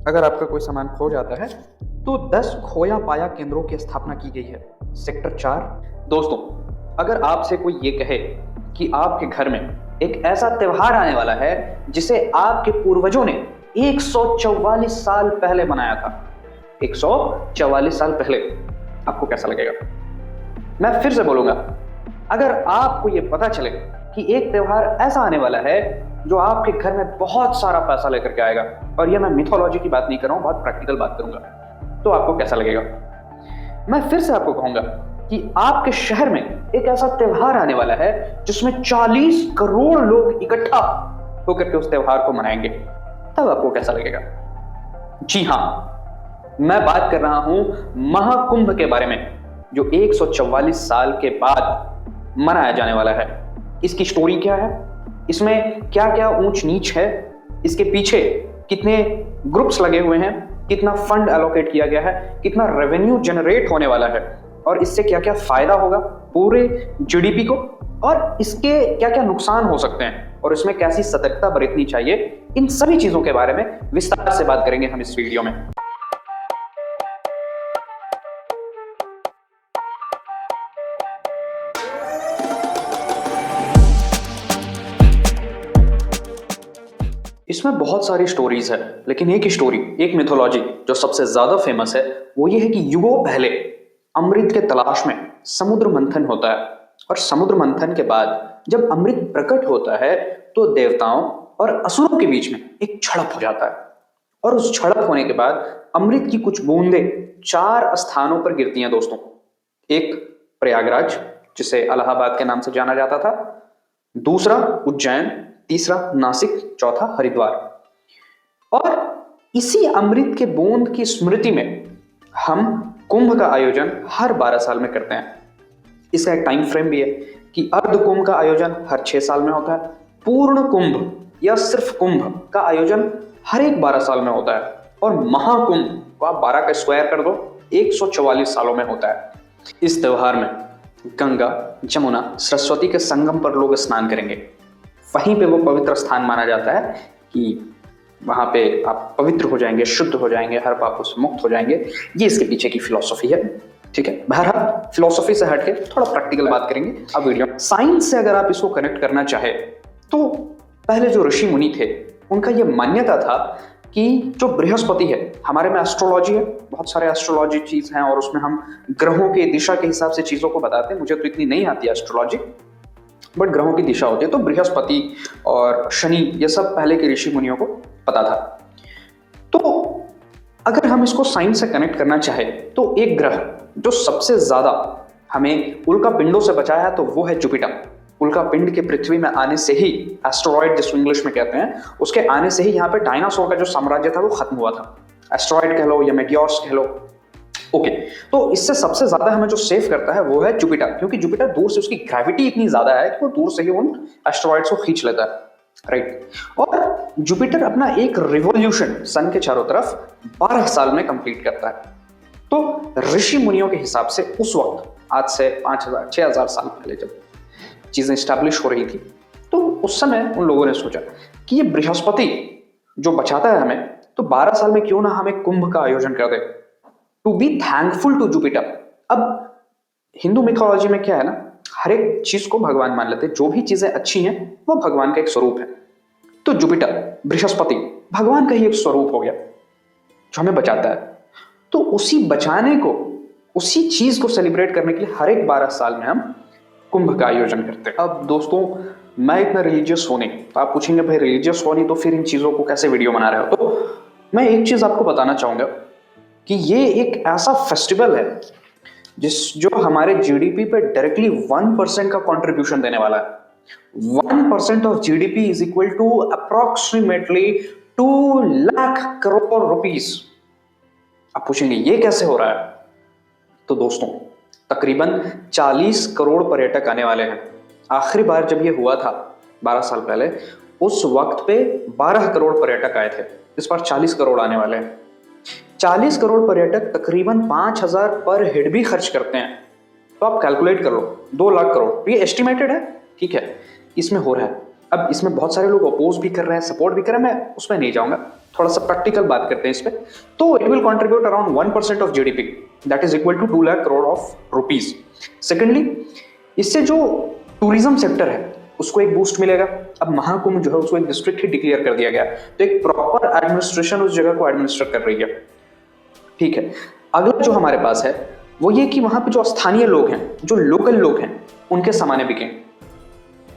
अगर आपका कोई सामान खो जाता है तो 10 खोया पाया केंद्रों की स्थापना की गई है। सेक्टर 4। दोस्तों, अगर आपसे कोई ये कहे कि आपके घर में एक ऐसा त्योहार आने वाला है जिसे आपके पूर्वजों ने 144 साल पहले बनाया था, 144 साल पहले, आपको कैसा लगेगा? मैं फिर से बोलूंगा, अगर आपको ये पता चले कि एक त्योहार ऐसा आने वाला है जो आपके घर में बहुत सारा पैसा लेकर के आएगा, और ये मैं मिथोलॉजी की बात नहीं कर रहा हूं, बहुत प्रैक्टिकल बात करूंगा, तो आपको कैसा लगेगा? मैं फिर से आपको कहूंगा कि आपके शहर में एक ऐसा त्योहार आने वाला है जिसमें 40 करोड़ लोग इकट्ठा होकर के उस त्योहार को मनाएंगे, तब आपको कैसा लगेगा? जी हां, मैं बात कर रहा हूं महाकुंभ के बारे में, जो 144 साल के बाद मनाया जाने वाला है। इसकी स्टोरी क्या है, इसमें क्या क्या ऊंच नीच है, इसके पीछे कितने ग्रुप्स लगे हुए हैं, कितना फंड एलोकेट किया गया है, कितना रेवेन्यू जनरेट होने वाला है, और इससे क्या क्या फायदा होगा पूरे जीडीपी को, और इसके क्या क्या नुकसान हो सकते हैं, और इसमें कैसी सतर्कता बरतनी चाहिए, इन सभी चीजों के बारे में विस्तार से बात करेंगे हम इस वीडियो में। इसमें बहुत सारी स्टोरीज है, लेकिन एक ही स्टोरी, एक मिथोलॉजी जो सबसे ज्यादा फेमस है, वो ये है कि युगों पहले अमृत के तलाश में समुद्र मंथन होता है, और समुद्र मंथन के बाद जब अमृत प्रकट होता है तो देवताओं और असुरों के बीच में एक झड़प हो जाता है, और उस झड़प होने के बाद अमृत की कुछ बूंदें 4 स्थानों पर गिरती हैं दोस्तों। एक प्रयागराज, जिसे इलाहाबाद के नाम से जाना जाता था, दूसरा उज्जैन, तीसरा नासिक, चौथा हरिद्वार। और इसी अमृत के बूंद की स्मृति में हम कुंभ का आयोजन हर 12 साल में करते हैं। इसका एक टाइम फ्रेम भी है कि अर्ध कुंभ का आयोजन हर 6 साल में होता है, पूर्ण कुंभ या सिर्फ कुंभ का आयोजन हर एक 12 साल में होता है, और महाकुंभ को आप 12 का स्क्वायर कर दो, 144 सालों में होता है। इस त्योहार में गंगा, जमुना, सरस्वती के संगम पर लोग स्नान करेंगे। वहीं पे वो पवित्र स्थान माना जाता है कि वहां पे आप पवित्र हो जाएंगे, शुद्ध हो जाएंगे, हर पापों से मुक्त हो जाएंगे। ये इसके पीछे की फिलॉसफी है, ठीक है। बहरहाल फिलॉसफी से हटके थोड़ा प्रैक्टिकल बात करेंगे अब वीडियो। साइंस से अगर आप इसको कनेक्ट करना चाहे तो पहले जो ऋषि मुनि थे उनका ये मान्यता था कि जो बृहस्पति है, हमारे में एस्ट्रोलॉजी है, बहुत सारे एस्ट्रोलॉजी चीज हैं, और उसमें हम ग्रहों के दिशा के हिसाब से चीजों को बताते हैं। मुझे तो इतनी नहीं आती एस्ट्रोलॉजी, बट ग्रहों की दिशा होती है, तो बृहस्पति और शनि ये सब पहले के ऋषि मुनियों को पता था। तो अगर हम इसको साइंस से कनेक्ट करना चाहे तो एक ग्रह जो सबसे ज्यादा हमें उल्का पिंडों से बचाया है तो वो है जुपिटर। उल्का पिंड के पृथ्वी में आने से ही, एस्ट्रॉइड जिसको इंग्लिश में कहते हैं, उसके आने से ही यहाँ पे डायनासोर का जो साम्राज्य था वो खत्म हुआ था। एस्ट्रॉइड कह लो या मेटियोर्स कह लो, ओके। तो इससे सबसे ज्यादा हमें जो सेव करता है वो है जुपिटर, क्योंकि जुपिटर दूर से, उसकी ग्रेविटी इतनी ज्यादा है कि वो दूर से ही उन एस्ट्रॉइड्स को खींच लेता है, राइट। और जुपिटर अपना एक रिवॉल्यूशन सन के चारों तरफ 12 साल में कंप्लीट करता है। तो ऋषि मुनियों के हिसाब से उस वक्त, आज से 5000 6000 साल पहले जब चीजें स्टैब्लिश हो रही थी, तो उस समय उन लोगों ने सोचा कि ये बृहस्पति जो बचाता है हमें, तो 12 साल में क्यों ना हमें कुंभ का आयोजन कर दे, to be thankful to Jupiter. अब हिंदू मिथोलॉजी में क्या है ना, हर एक चीज को भगवान मान लेते हैं, जो भी चीजें अच्छी हैं वो भगवान का एक स्वरूप है। तो जुपिटर, बृहस्पति, भगवान का ही एक स्वरूप हो गया जो हमें बचाता है। तो उसी बचाने को, उसी चीज को सेलिब्रेट करने के लिए हर एक 12 साल में हम कुंभ का आयोजन करते हैं। अब दोस्तों, मैं इतना रिलीजियस हूं नहीं, तो आप पूछेंगे भाई रिलीजियस हो नहीं तो फिर इन चीजों को कैसे वीडियो बना रहे हो? तो मैं एक चीज आपको बताना चाहूंगा कि ये एक ऐसा फेस्टिवल है जो हमारे जीडीपी पे डायरेक्टली 1% का कंट्रीब्यूशन देने वाला है। 1% of GDP is equal to approximately 2 lakh crore rupees. आप पूछेंगे ये कैसे हो रहा है? तो दोस्तों, तकरीबन 40 करोड़ पर्यटक आने वाले हैं। आखिरी बार जब ये हुआ था 12 साल पहले, उस वक्त पे 12 करोड़ पर्यटक आए थे। इस बार 40 करोड़ आने वाले हैं। 40 करोड़ पर्यटक तकरीबन 5000 पर हेड भी खर्च करते हैं, तो आप कैलकुलेट कर लो, 2 लाख करोड़। ये एस्टिमेटेड है, ठीक है, इसमें हो रहा है। अब इसमें बहुत सारे लोग अपोज भी कर रहे हैं, सपोर्ट भी कर रहे हैं, मैं उसमें नहीं जाऊंगा, थोड़ा सा प्रैक्टिकल बात करते हैं इस पे, तो it will contribute around 1% of GDP, that is equal to 2 lakh crore of rupees. Secondly, इससे जो टूरिज्म सेक्टर है उसको एक बूस्ट मिलेगा। अब महाकुंभ जो है उसको एक डिस्ट्रिक्ट ही डिक्लेयर कर दिया गया, तो एक प्रॉपर एडमिनिस्ट्रेशन उस जगह को एडमिनिस्ट्रेट कर रही है। ठीक है, अगला जो हमारे पास है वो ये कि वहां पे जो स्थानीय लोग हैं, जो लोकल लोग हैं, उनके सामाने बिकें,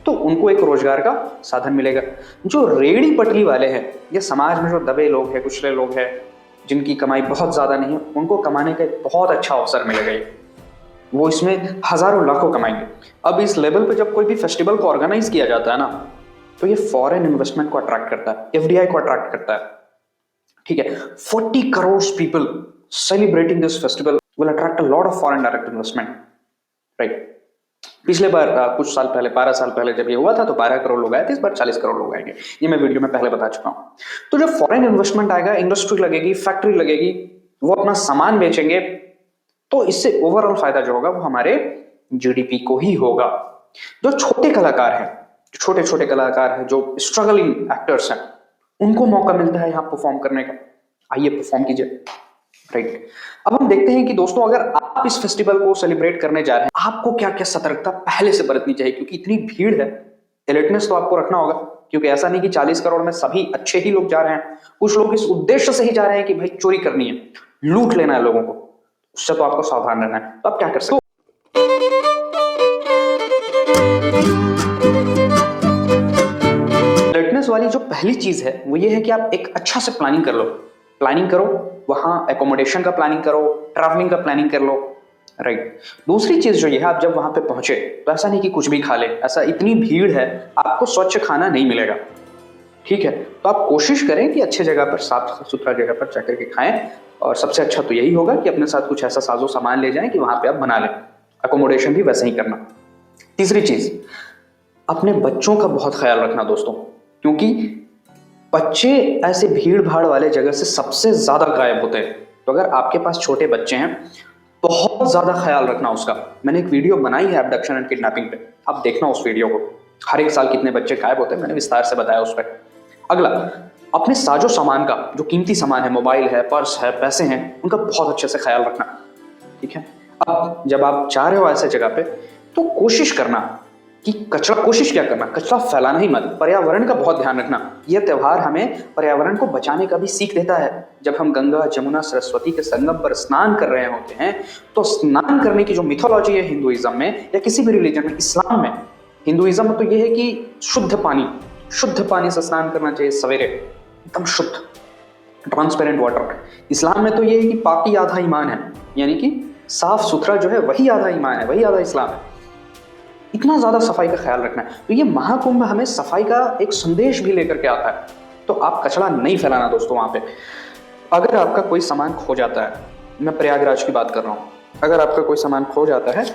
तो उनको एक रोजगार का साधन मिलेगा। जो रेड़ी पटरी वाले हैं या समाज में जो दबे लोग हैं, कुचले लोग हैं, जिनकी कमाई बहुत ज्यादा नहीं है, उनको कमाने का एक बहुत अच्छा अवसर मिलेगा। वो इसमें हजारों लाखों कमाएंगे। अब इस लेवल पे जब कोई भी फेस्टिवल को ऑर्गेनाइज किया जाता है ना, तो ये फॉरेन इन्वेस्टमेंट को अट्रैक्ट करता है, एफडीआई को अट्रैक्ट करता है। ठीक है, 40 crore people celebrating this festival will attract a lot of foreign direct investment, right. पिछले बार कुछ साल पहले, 12 साल पहले जब ये हुआ था तो 12 करोड़ लोग आए थे, इस बार 40 करोड़ लोग आएंगे, ये मैं वीडियो में पहले बता चुका हूं। तो जब फॉरेन इन्वेस्टमेंट आएगा, इंडस्ट्री लगेगी, फैक्ट्री लगेगी, वो अपना सामान बेचेंगे, तो इससे ओवरऑल फायदा जो होगा वो हमारे जीडीपी को ही होगा। जो छोटे कलाकार हैं, छोटे छोटे कलाकार हैं, जो स्ट्रगलिंग एक्टर्स हैं, उनको मौका मिलता है यहाँ परफॉर्म करने का। आइए परफॉर्म कीजिए, राइट। अब हम देखते हैं कि दोस्तों, अगर आप इस फेस्टिवल को सेलिब्रेट करने जा रहे हैं, आपको क्या क्या सतर्कता पहले से बरतनी चाहिए, क्योंकि इतनी भीड़ है, अलर्टनेस तो आपको रखना होगा। क्योंकि ऐसा नहीं कि 40 करोड़ में सभी अच्छे ही लोग जा रहे हैं, कुछ लोग इस उद्देश्य से ही जा रहे हैं कि भाई चोरी करनी है, लूट लेना है लोगों को, उससे तो आपको सावधान रहना है। तो आप क्या कर सकते हो? अलर्टनेस वाली जो पहली चीज है वो ये है कि आप एक अच्छा से प्लानिंग कर लो। प्लानिंग करो, वहां एकोमोडेशन का प्लानिंग करो, ट्रैवलिंग का प्लानिंग कर लो, राइट। दूसरी चीज जो ये है, आप जब वहां पे पहुंचे तो ऐसा नहीं कि कुछ भी खा ले, ऐसा इतनी भीड़ है आपको स्वच्छ खाना नहीं मिलेगा। ठीक है, तो आप कोशिश करें कि अच्छे जगह पर, साफ सुथरा जगह पर जाकर के खाएं, और सबसे अच्छा तो यही होगा कि अपने साथ कुछ ऐसा साजो सामान ले जाएं कि वहां पे आप बना लें। अकोमोडेशन भी वैसे ही करना। तीसरी चीज, अपने बच्चों का बहुत ख्याल रखना दोस्तों, क्योंकि बच्चे ऐसे भीड़ भाड़ वाले जगह से सबसे ज्यादा गायब होते हैं। तो अगर आपके पास छोटे बच्चे हैं, बहुत ज्यादा ख्याल रखना उसका। मैंने एक वीडियो बनाई है एब्डक्शन एंड किडनैपिंग पे, आप देखना उस वीडियो को। हर एक साल कितने बच्चे गायब होते हैं, मैंने विस्तार से बताया उस पर। अगला, अपने साजो सामान का, जो कीमती सामान है, मोबाइल है, पर्स है, पैसे हैं, उनका बहुत अच्छे से ख्याल रखना। ठीक है, अब जब आप जा रहे हो ऐसे जगह पे, तो कोशिश करना कि कोशिश क्या करना, कचरा फैलाना ही मत, पर्यावरण का बहुत ध्यान रखना। यह त्योहार हमें पर्यावरण को बचाने का भी सीख देता है। जब हम गंगा, जमुना, सरस्वती के संगम पर स्नान कर रहे होते हैं, तो स्नान करने की जो मिथोलॉजी है हिंदुइज्म में या किसी भी रिलीजन में, इस्लाम में, हिंदुइज्म में तो यह है कि शुद्ध पानी से स्नान करना चाहिए सवेरे, एकदम शुद्ध ट्रांसपेरेंट वाटर। इस्लाम में तो यह है कि पाकी आधा ईमान है, यानी कि साफ सुथरा जो है वही आधा ईमान है, वही आधा इस्लाम है। इतना ज्यादा सफाई का ख्याल रखना है। तो ये महाकुंभ हमें सफाई का एक संदेश भी लेकर के आता है। तो आप कचरा नहीं फैलाना दोस्तों वहां पे। अगर आपका कोई सामान खो जाता है, मैं प्रयागराज की बात कर रहा हूँ, अगर आपका कोई सामान खो जाता है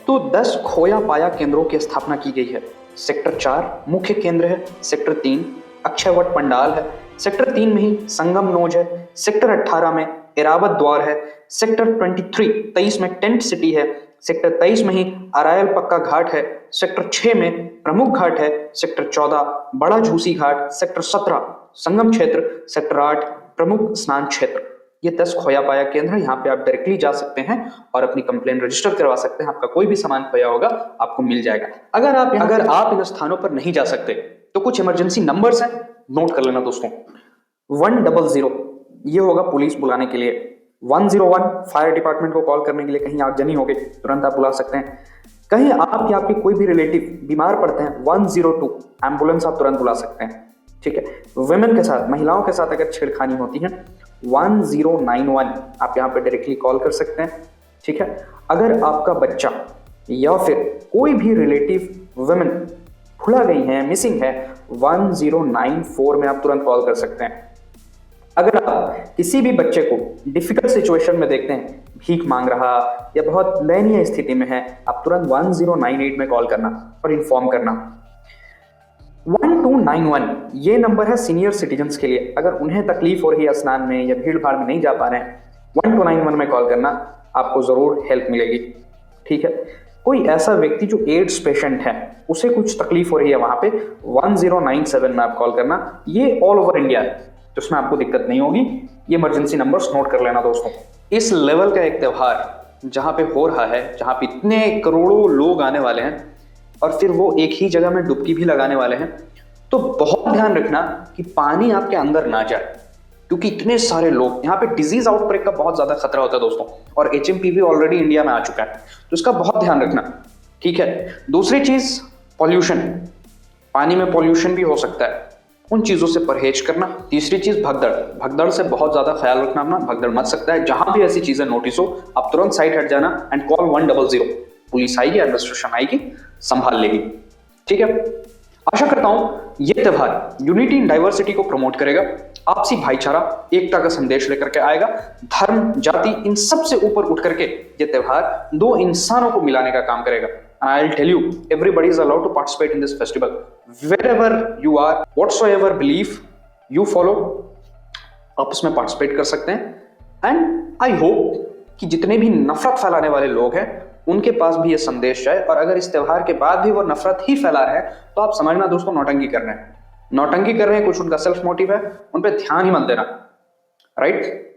तो 10 खोया पाया केंद्रों की स्थापना की गई है। सेक्टर 4 मुख्य केंद्र है, सेक्टर 3 अक्षयवट पंडाल है, सेक्टर 3 में ही संगम नोज है, सेक्टर 18 में एरावत द्वार है, सेक्टर 23 में टेंट सिटी है, सेक्टर 23 में ही अरायल पक्का घाट है, सेक्टर 6 में प्रमुख घाट है, सेक्टर 14 बड़ा झूसी घाट, सेक्टर 17 संगम क्षेत्र, सेक्टर 8 प्रमुख स्नान क्षेत्र। ये 10 खोया पाया केंद्र है। यहाँ पे आप डायरेक्टली जा सकते हैं और अपनी कंप्लेन रजिस्टर करवा सकते हैं। आपका कोई भी सामान खोया होगा आपको मिल जाएगा। अगर आप इन स्थानों पर नहीं जा सकते तो कुछ इमरजेंसी नंबर्स हैं, नोट कर लेना दोस्तों। 100 ये होगा पुलिस बुलाने के लिए, 101 फायर डिपार्टमेंट को कॉल करने के लिए, कहीं आगजनी हो गई तुरंत आप बुला सकते हैं। कहीं आप या आपके कोई भी रिलेटिव बीमार पड़ते हैं, 102 एम्बुलेंस आप तुरंत बुला सकते हैं। ठीक है, वुमेन के साथ, महिलाओं के साथ अगर छेड़खानी होती है, 1091 आप यहाँ पे डायरेक्टली कॉल कर सकते हैं। ठीक है, अगर आपका बच्चा या फिर कोई भी रिलेटिव वुमेन भुला गई है, मिसिंग है, 1094 में आप तुरंत कॉल कर सकते हैं। अगर आप किसी भी बच्चे को डिफिकल्ट सिचुएशन में देखते हैं, भीख मांग रहा या बहुत दयनीय स्थिति में है, आप तुरंत 1098 में कॉल करना और इन्फॉर्म करना। 1291 ये नंबर है सीनियर सिटीजन्स के लिए। अगर उन्हें तकलीफ हो रही है स्नान में या भीड़ भाड़ में नहीं जा पा रहे हैं, 1291 में कॉल करना, आपको जरूर हेल्प मिलेगी। ठीक है, कोई ऐसा व्यक्ति जो एड्स पेशेंट है, उसे कुछ तकलीफ हो रही है, वहां पे 1097 में आप कॉल करना। ये ऑल ओवर इंडिया है, तो उसमें आपको दिक्कत नहीं होगी। ये इमरजेंसी नंबर्स नोट कर लेना दोस्तों। इस लेवल का एक त्योहार जहां पे हो रहा है, जहां पे इतने करोड़ों लोग आने वाले हैं और फिर वो एक ही जगह में डुबकी भी लगाने वाले हैं, तो बहुत ध्यान रखना कि पानी आपके अंदर ना जाए, क्योंकि इतने सारे लोग यहाँ पे डिजीज आउटब्रेक का बहुत ज्यादा खतरा होता है दोस्तों, और एचएमपीवी ऑलरेडी इंडिया में आ चुका है, तो इसका बहुत ध्यान रखना। ठीक है। दूसरी चीज पॉल्यूशन, पानी में पॉल्यूशन भी हो सकता है, उन चीजों से परहेज करना। तीसरी चीज भगदड़, भगदड़ से बहुत ज्यादा ख्याल रखना अपना, भगदड़ मच सकता है। जहां भी ऐसी चीजें नोटिस हो आप तुरंत साइड हट जाना एंड कॉल 100। पुलिस आएगी, एडमिनिस्ट्रेशन आएगी, संभाल लेगी। ठीक है। आशा करता हूं यह त्योहार यूनिटी इन डाइवर्सिटी को प्रमोट करेगा, आपसी भाईचारा, एकता का संदेश लेकर के आएगा। धर्म, जाति, इन सब से ऊपर उठ करके यह त्योहार दो इंसानों को मिलाने का काम करेगा। And I'll tell you, everybody is allowed to participate in this festival. Wherever you are, whatsoever belief you follow, आप उसमें पार्टिसिपेट कर सकते हैं। एंड आई होप कि जितने भी नफरत फैलाने वाले लोग हैं उनके पास भी ये संदेश जाए, और अगर इस त्योहार के बाद भी वो नफरत ही फैला रहे हैं तो आप समझना दोस्तों नौटंकी कर रहे हैं, नौटंकी कर रहे हैं, कुछ उनका सेल्फ मोटिव है, उन पर ध्यान ही मत देना। राइट।